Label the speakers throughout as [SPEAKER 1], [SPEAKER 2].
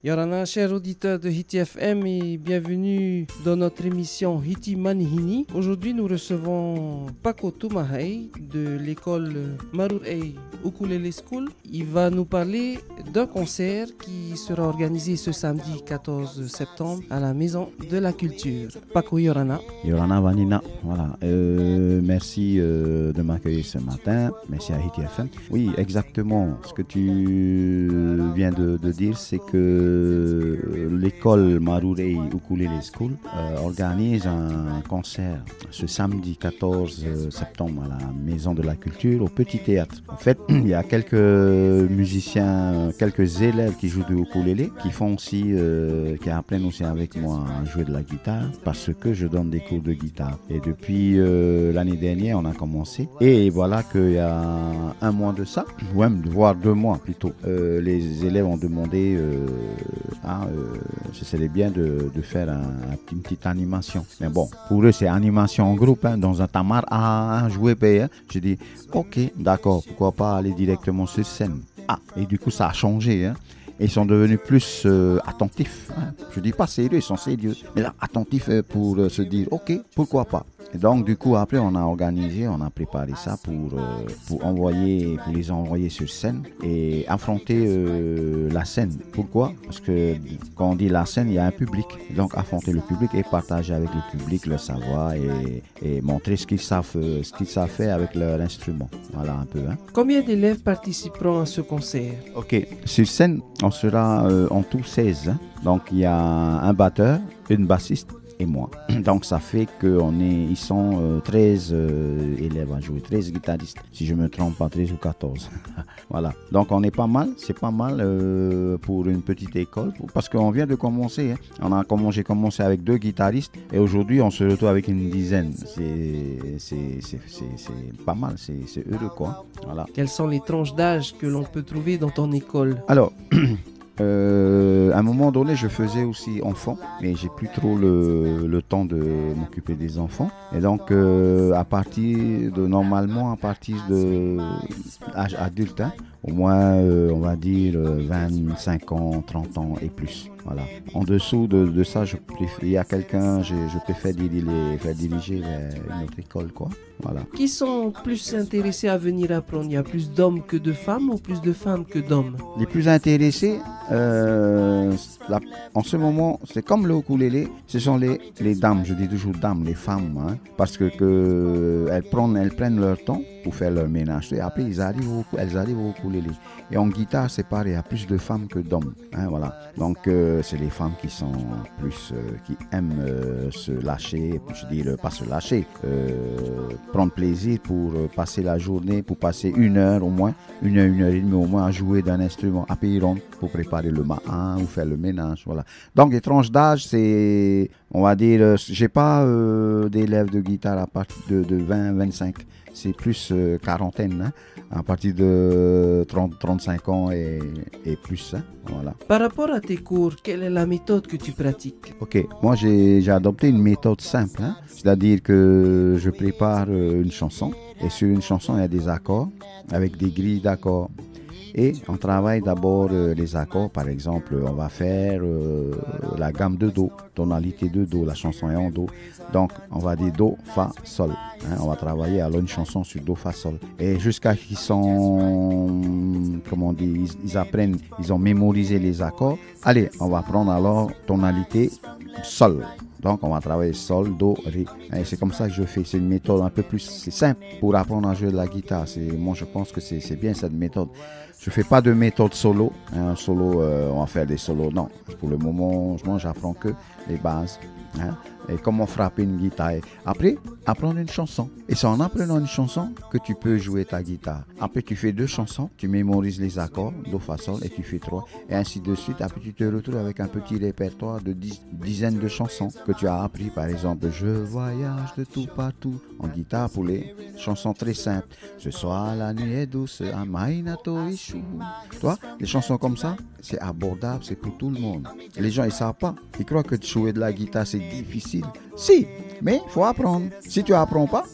[SPEAKER 1] Yorana, chers auditeurs de Hiti FM et bienvenue dans notre émission Hiti Manihini. Aujourd'hui, nous recevons Paco Toumahai de l'école Marurei Ukulele School. Il va nous parler d'un concert qui sera organisé ce samedi 14 septembre à la Maison de la Culture. Paco Yorana.
[SPEAKER 2] Yorana Vanina, voilà. Merci de m'accueillir ce matin. Merci à Hiti FM. Oui, exactement. Ce que tu viens de dire, c'est que l'école Marurei Ukulele School organise un concert ce samedi 14 septembre à la Maison de la Culture au Petit Théâtre. En fait, il y a quelques musiciens, quelques élèves qui jouent du ukulélé, qui font aussi, qui apprennent aussi avec moi à jouer de la guitare, parce que je donne des cours de guitare. Et depuis l'année dernière, on a commencé. Et voilà qu'il y a un mois de ça, ou même voire 2 mois plutôt, les élèves ont demandé ce serait bien de faire une petite animation. Mais bon, pour eux, c'est animation en groupe, dans un tamar à jouer. J'ai dit, ok, d'accord, pourquoi pas aller directement sur scène. Et du coup, ça a changé. Et ils sont devenus plus attentifs. Je dis pas sérieux, ils sont sérieux. Mais là, attentifs pour se dire, ok, pourquoi pas. Et donc, du coup, après, on a organisé, on a préparé ça pour les envoyer sur scène et affronter la scène. Pourquoi? Parce que quand on dit la scène, il y a un public. Donc, affronter le public et partager avec le public le savoir et montrer ce qu'ils savent faire avec leur instrument. Voilà un peu.
[SPEAKER 1] Combien d'élèves participeront à ce concert?
[SPEAKER 2] Ok, sur scène, on sera en tout 16. Donc, il y a un batteur, une bassiste et moi. Donc ça fait qu'ils sont 13 élèves à jouer, 13 guitaristes, si je ne me trompe pas, 13 ou 14. Voilà. Donc on est pas mal, c'est pas mal pour une petite école, parce qu'on vient de commencer. J'ai commencé avec 2 guitaristes et aujourd'hui on se retrouve avec une dizaine. C'est pas mal, c'est heureux quoi. Voilà.
[SPEAKER 1] Quelles sont les tranches d'âge que l'on peut trouver dans ton école?
[SPEAKER 2] Alors, à un moment donné, je faisais aussi enfant, mais j'ai plus trop le temps de m'occuper des enfants. Et donc, normalement, à partir de l'âge adulte, au moins, on va dire 25 ans, 30 ans et plus. Voilà. En dessous de ça, il y a quelqu'un, je préfère faire diriger vers une autre école, quoi. Voilà.
[SPEAKER 1] Qui sont plus intéressés à venir apprendre? Il y a plus d'hommes que de femmes ou plus de femmes que d'hommes?
[SPEAKER 2] Les plus intéressés, en ce moment, c'est comme le ukulélé, ce sont les dames, je dis toujours dames, les femmes, parce que elles prennent leur temps pour faire leur ménage. Et après, elles arrivent au ukulélé. Et en guitare, c'est pareil, il y a plus de femmes que d'hommes. Voilà. Donc, c'est les femmes qui sont plus, qui aiment se lâcher, je dis pas se lâcher, prendre plaisir pour passer la journée, pour passer 1 heure au moins, 1 heure et demie au moins à jouer d'un instrument. Après, ils rentrent pour préparer le matin ou faire le ménage. Voilà. Donc, les tranches d'âge, c'est, on va dire, j'ai pas d'élèves de guitare à partir de 20-25. C'est plus quarantaine, à partir de 30-35 ans et plus. Voilà.
[SPEAKER 1] Par rapport à tes cours, quelle est la méthode que tu pratiques?
[SPEAKER 2] Ok, moi j'ai adopté une méthode simple, c'est-à-dire que je prépare une chanson et sur une chanson il y a des accords avec des grilles d'accords. Et on travaille d'abord les accords, par exemple, on va faire la gamme de Do, tonalité de Do, la chanson est en Do. Donc, on va dire Do, Fa, Sol. On va travailler alors une chanson sur Do, Fa, Sol. Et jusqu'à qu'ils sont, comment on dit, ils apprennent, ils ont mémorisé les accords. Allez, on va prendre alors tonalité Sol. Donc, on va travailler Sol, Do, Ré. Et c'est comme ça que je fais. C'est une méthode un peu plus simple pour apprendre à jouer de la guitare. Moi, je pense que c'est bien cette méthode. Je ne fais pas de méthode solo. Solo, on va faire des solos. Non, pour le moment, j'apprends que les bases. Et comment frapper une guitare. Après, apprendre une chanson. Et c'est en apprenant une chanson que tu peux jouer ta guitare. Après, tu fais 2 chansons, tu mémorises les accords, Do, Fa, Sol, et tu fais 3. Et ainsi de suite. Après, tu te retrouves avec un petit répertoire de dizaines de chansons que tu as appris. Par exemple, je voyage de tout partout en guitare pour les chansons très simples. Ce soir, la nuit est douce, Amainato Ishu. Toi, les chansons comme ça, c'est abordable, c'est pour tout le monde. Et les gens, ils ne savent pas. Ils croient que jouer de la guitare, c'est difficile. Si, mais il faut apprendre. Si tu n'apprends pas,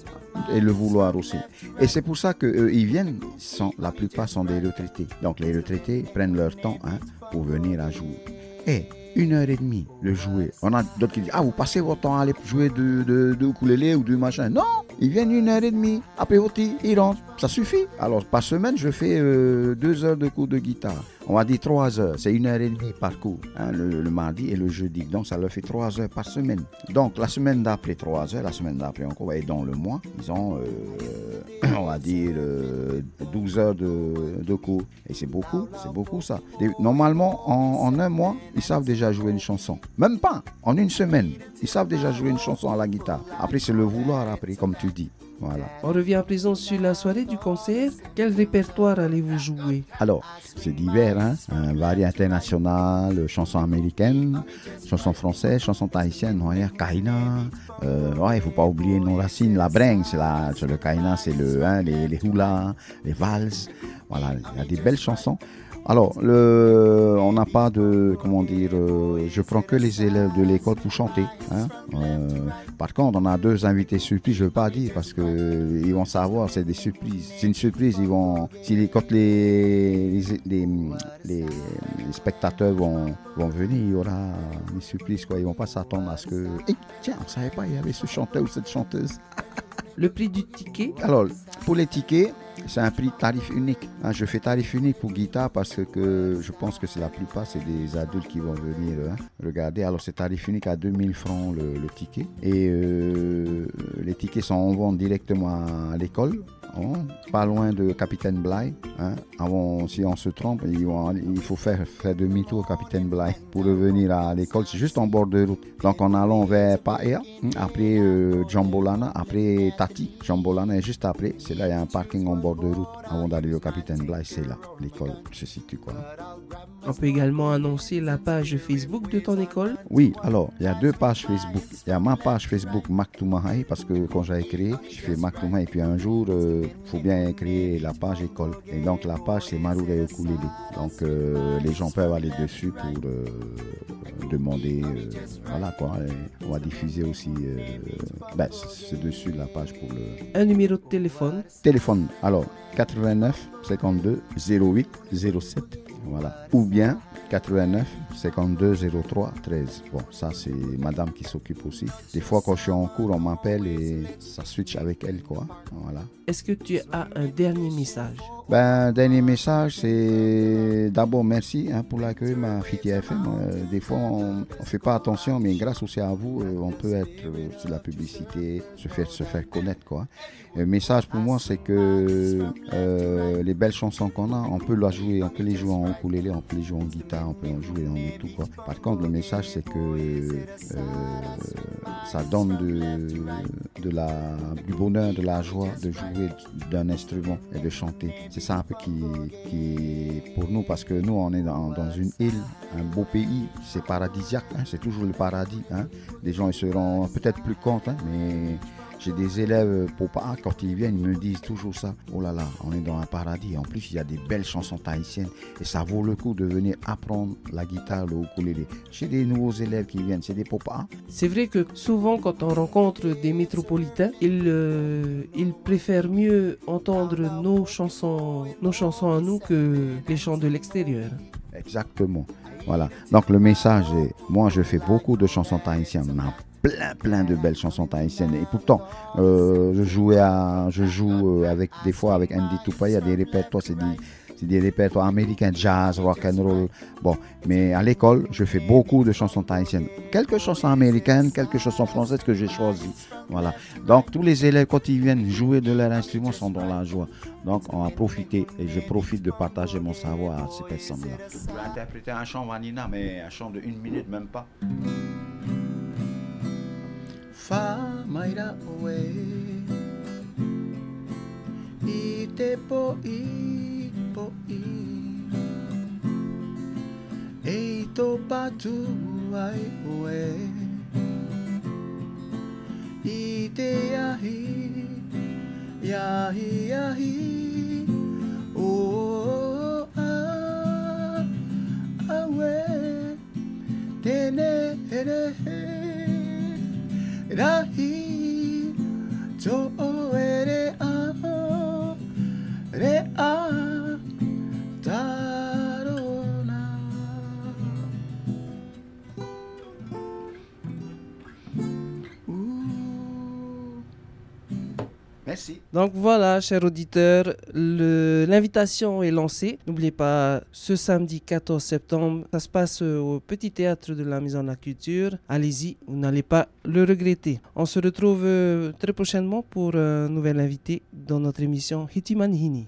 [SPEAKER 2] et le vouloir aussi. Et c'est pour ça qu'ils viennent, la plupart sont des retraités. Donc les retraités prennent leur temps pour venir à jouer. Et 1 heure et demie le jouer. On a d'autres qui disent, ah, vous passez votre temps à aller jouer de ukulélé ou du machin. Non, ils viennent 1 heure et demie. Après, ils rentrent. Ça suffit. Alors, par semaine, je fais 2 heures de cours de guitare. On va dire 3 heures. C'est 1 heure et demie par cours. Hein, le mardi et le jeudi. Donc, ça leur fait 3 heures par semaine. Donc, la semaine d'après, 3 heures. La semaine d'après encore. Et dans le mois, ils ont, on va dire, 12 heures de cours. Et c'est beaucoup ça. Normalement, en un mois, ils savent déjà jouer une chanson. Même pas, en une semaine, ils savent déjà jouer une chanson à la guitare. Après, c'est le vouloir, après, comme tu dis. Voilà.
[SPEAKER 1] On revient à présent sur la soirée du concert. Quel répertoire allez-vous jouer?
[SPEAKER 2] Alors, c'est divers, hein? Variété internationale, chansons américaines, chansons françaises, chansons tahitiennes, kaina. Il faut pas oublier nos racines, la bringue, c'est le kaina, c'est les hula, les valses. Voilà, il y a des belles chansons. Alors, on n'a pas de, je prends que les élèves de l'école pour chanter. Hein. Par contre, on a 2 invités surprises, je ne veux pas dire parce qu'ils vont savoir, c'est des surprises. C'est une surprise, quand les spectateurs vont venir, il y aura des surprises, quoi. Ils ne vont pas s'attendre à ce que, tiens, on ne savait pas, il y avait ce chanteur ou cette chanteuse.
[SPEAKER 1] Le prix du ticket?
[SPEAKER 2] Alors, pour les tickets, c'est un prix tarif unique. Hein, je fais tarif unique pour guitare parce que je pense que c'est la plupart, c'est des adultes qui vont venir regarder. Alors, c'est tarif unique à 2000 francs le ticket. Et les tickets sont en vente directement à l'école. Pas loin de Capitaine Bligh. Hein. Si on se trompe, il faut faire demi-tour au Capitaine Bligh pour revenir à l'école. C'est juste en bord de route. Donc en allant vers Paea, après Jambolana, après Tati. Jambolana est juste après. C'est là, il y a un parking en bord de route. Avant d'arriver au Capitaine Bligh, c'est là. L'école se situe, quoi.
[SPEAKER 1] On peut également annoncer la page Facebook de ton école?
[SPEAKER 2] Oui, alors, il y a 2 pages Facebook. Il y a ma page Facebook Maktumahai, parce que quand j'avais créé, je fais Maktumahai, et puis un jour, il faut bien créer la page école. Et donc, la page, c'est Marurei Ukulele. Donc, les gens peuvent aller dessus pour demander, voilà quoi. Et on va diffuser aussi, c'est dessus la page pour le...
[SPEAKER 1] Un numéro de téléphone?
[SPEAKER 2] Téléphone, alors, 89 52 08 07. Voilà. Ou bien 89 52 03 13. Bon, ça c'est madame qui s'occupe aussi. Des fois quand je suis en cours, on m'appelle et ça switch avec elle, quoi. Voilà.
[SPEAKER 1] Est-ce que tu as un dernier message?
[SPEAKER 2] Dernier message, c'est d'abord merci pour l'accueil, ma Hiti FM. Des fois, on ne fait pas attention, mais grâce aussi à vous, on peut être sur la publicité, se faire connaître, quoi. Le message pour moi, c'est que les belles chansons qu'on a, on peut les jouer en ukulélé, on peut les jouer en guitare, on peut en jouer en tout, quoi. Par contre, le message, c'est que ça donne du bonheur, de la joie de jouer d'un instrument et de chanter. C'est ça un peu qui pour nous, parce que nous, on est dans une île, un beau pays, c'est paradisiaque, c'est toujours le paradis. Les gens ils seront peut-être plus compte, mais j'ai des élèves Popa, quand ils viennent, ils me disent toujours ça. Oh là là, on est dans un paradis. En plus, il y a des belles chansons tahitiennes et ça vaut le coup de venir apprendre la guitare, le ukulélé. J'ai des nouveaux élèves qui viennent, c'est des Popa.
[SPEAKER 1] C'est vrai que souvent, quand on rencontre des métropolitains, ils préfèrent mieux entendre nos chansons à nous que les chants de l'extérieur.
[SPEAKER 2] Exactement. Voilà. Donc le message est, moi je fais beaucoup de chansons tahitiennes. On a plein de belles chansons tahitiennes. Et pourtant, je joue des fois avec Andy Tupaya, il y a des répertoires, c'est des répertoires américains, jazz, rock and roll. Bon, mais à l'école, je fais beaucoup de chansons tahitiennes. Quelques chansons américaines, quelques chansons françaises que j'ai choisies. Voilà. Donc tous les élèves, quand ils viennent jouer de leur instrument, sont dans la joie. Donc on va profiter et je profite de partager mon savoir à ces personnes-là. Je vais interpréter un chant Vanina, mais un chant de 1 minute, même pas. Fa maira oe ite po i eito patu ai oe ite yahi o awe tene rahi jo re a tarona. Merci.
[SPEAKER 1] Donc voilà, chers auditeurs, l'invitation est lancée. N'oubliez pas, ce samedi 14 septembre, ça se passe au Petit Théâtre de la Maison de la Culture. Allez-y, vous n'allez pas le regretter. On se retrouve très prochainement pour un nouvel invité dans notre émission Hitimanihini.